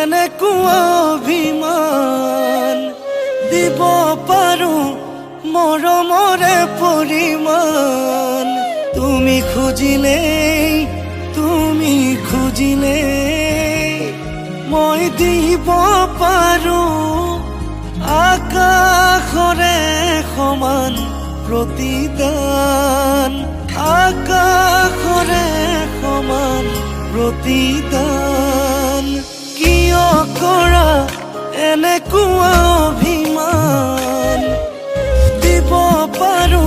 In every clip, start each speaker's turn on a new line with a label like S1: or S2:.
S1: এনেকুৱা অভিমান দিব পাৰো মৰমৰে পৰিমাণ তুমি খুজিলেই মই দিব পাৰো আকাশৰে সমান প্ৰতিদান আকাশৰে সমান প্ৰতিদান কিয় কৰা এনেকুৱা অভিমান দিব পাৰো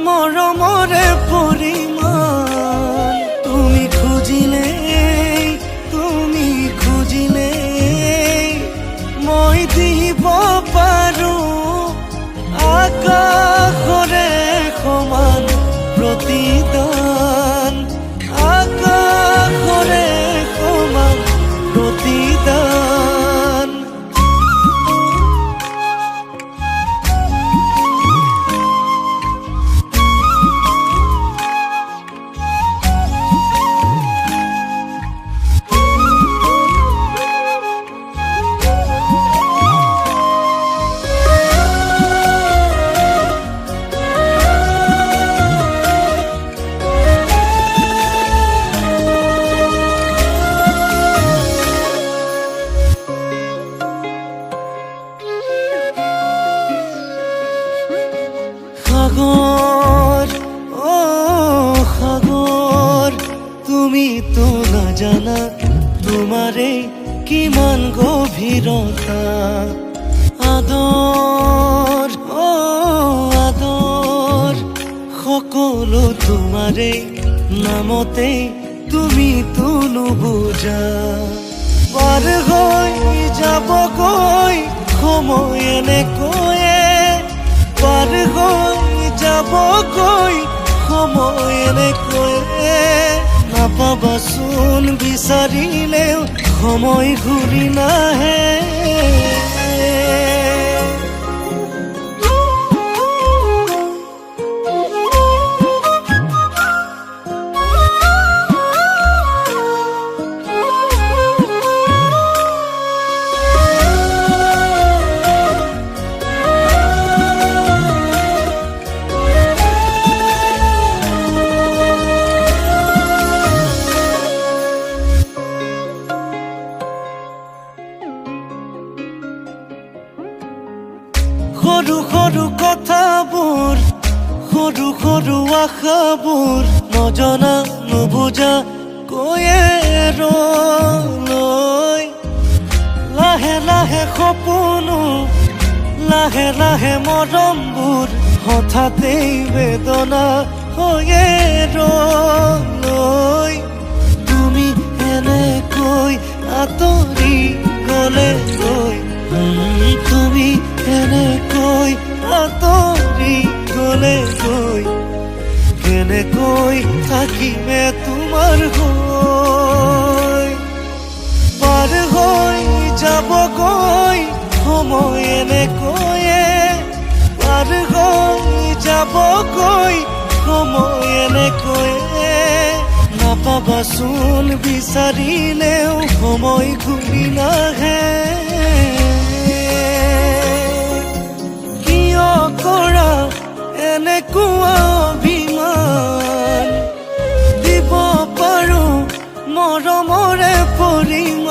S1: মৰমৰে পৰিমাণ তুমি খুজিলেই মই দিব পাৰো আকাশৰে সমান প্ৰতিদান আকাশৰে সমান প্ৰতিদান সাগৰ তুমিতো নাজানা তোমাৰে কিমান গভীৰতা আদৰ সকলো তোমাৰে নামতে তুমিতো নুবুজা পাৰ হৈ যাবগৈ সময় এনেকৈয়ে পাৰ হৈ যাবগৈ সময় এনেকৈয়ে নাপাবাচোন বিচাৰিলেও সময় ঘূৰি নাহে সৰু সৰু কথাবোৰ সৰু সৰু আশাবোৰ নজনা নুবুজা কৈয়ে ৰৈ লাহে লাহে সপোনো লাহে লাহে মৰমবোৰ হঠাতেই বেদনা হৈয়ে ৰৈ তুমি এনেকৈ আঁতৰি গ'লেগৈ তুমি এনেকৈ আঁতৰি গ'লেগৈ কেনেকৈ থাকিমে তোমাৰ হৈ পাৰ হৈ যাবগৈ সময় এনেকৈয়ে পাৰ হৈ যাবগৈ সময় এনেকৈয়ে নাপাবাচোন বিচাৰিলেও সময় ঘূৰি নাহে কৰা এনেকুৱা অভিমান দিব পাৰো মৰমৰে পৰিমাণ